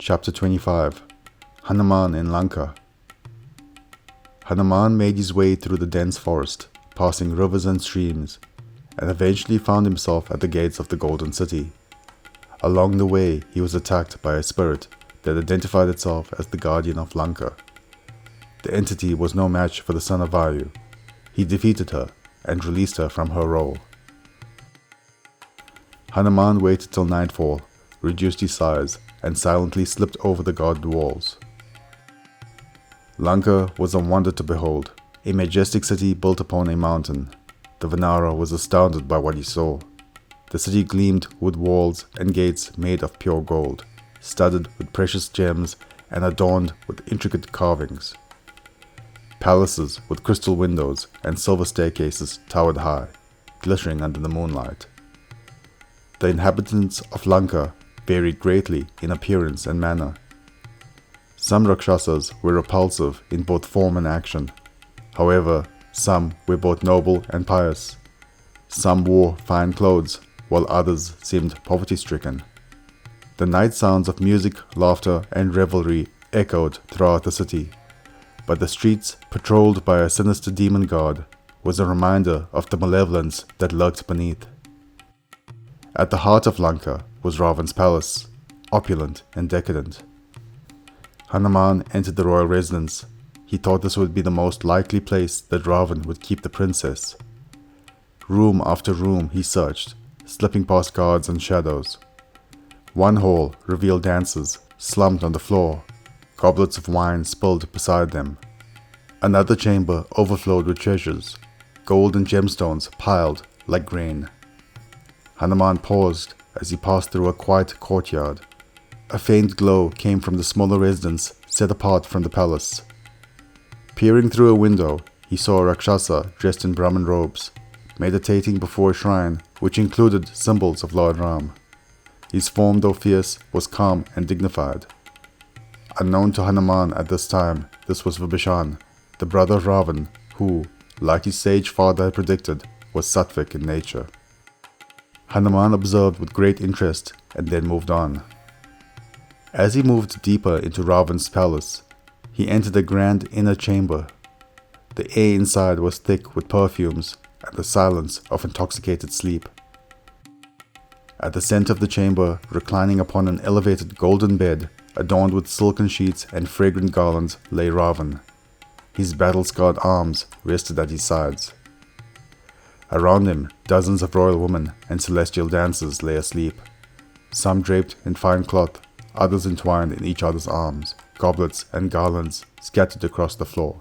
Chapter 25 Hanuman in Lanka. Hanuman made his way through the dense forest, passing rivers and streams, and eventually found himself at the gates of the Golden City. Along the way, he was attacked by a spirit that identified itself as the guardian of Lanka. The entity was no match for the son of Vayu. He defeated her and released her from her role. Hanuman waited till nightfall, reduced his size, and silently slipped over the guarded walls. Lanka was a wonder to behold, a majestic city built upon a mountain. The Vanara was astounded by what he saw. The city gleamed with walls and gates made of pure gold, studded with precious gems and adorned with intricate carvings. Palaces with crystal windows and silver staircases towered high, glittering under the moonlight. The inhabitants of Lanka varied greatly in appearance and manner. Some Rakshasas were repulsive in both form and action. However, some were both noble and pious. Some wore fine clothes, while others seemed poverty-stricken. The night sounds of music, laughter, and revelry echoed throughout the city, but the streets, patrolled by a sinister demon guard, was a reminder of the malevolence that lurked beneath. At the heart of Lanka was Ravana's palace, opulent and decadent. Hanuman entered the royal residence. He thought this would be the most likely place that Ravana would keep the princess. Room after room he searched, slipping past guards and shadows. One hall revealed dancers slumped on the floor, goblets of wine spilled beside them. Another chamber overflowed with treasures, gold and gemstones piled like grain. Hanuman paused as he passed through a quiet courtyard. A faint glow came from the smaller residence set apart from the palace. Peering through a window, he saw a Rakshasa dressed in Brahmin robes, meditating before a shrine which included symbols of Lord Ram. His form, though fierce, was calm and dignified. Unknown to Hanuman at this time, this was Vibhishan, the brother of Ravana, who, like his sage father had predicted, was sattvic in nature. Hanuman observed with great interest and then moved on. As he moved deeper into Ravana's palace, he entered a grand inner chamber. The air inside was thick with perfumes and the silence of intoxicated sleep. At the center of the chamber, reclining upon an elevated golden bed adorned with silken sheets and fragrant garlands, lay Ravana. His battle-scarred arms rested at his sides. Around him, dozens of royal women and celestial dancers lay asleep, some draped in fine cloth, others entwined in each other's arms, goblets and garlands scattered across the floor.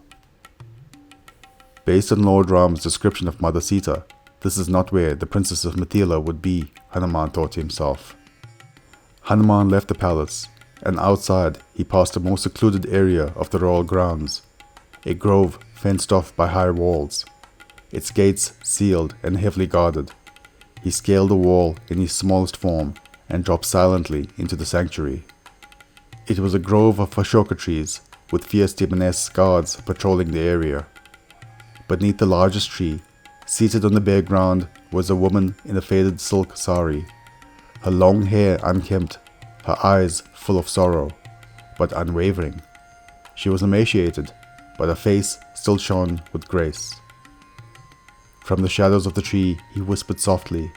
Based on Lord Ram's description of Mother Sita, this is not where the princess of Mithila would be, Hanuman thought to himself. Hanuman left the palace, and outside he passed a more secluded area of the royal grounds, a grove fenced off by high walls, its gates sealed and heavily guarded. He scaled the wall in his smallest form and dropped silently into the sanctuary. It was a grove of ashoka trees, with fierce demonesque guards patrolling the area. Beneath the largest tree, seated on the bare ground, was a woman in a faded silk sari, her long hair unkempt, her eyes full of sorrow, but unwavering. She was emaciated, but her face still shone with grace. From the shadows of the tree, he whispered softly,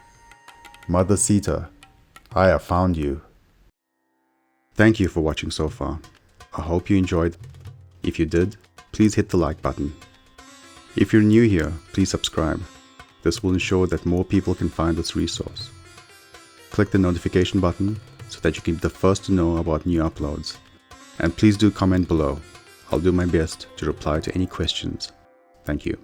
"Mother Sita, I have found you." Thank you for watching so far. I hope you enjoyed. If you did, please hit the like button. If you're new here, please subscribe. This will ensure that more people can find this resource. Click the notification button so that you can be the first to know about new uploads. And please do comment below. I'll do my best to reply to any questions. Thank you.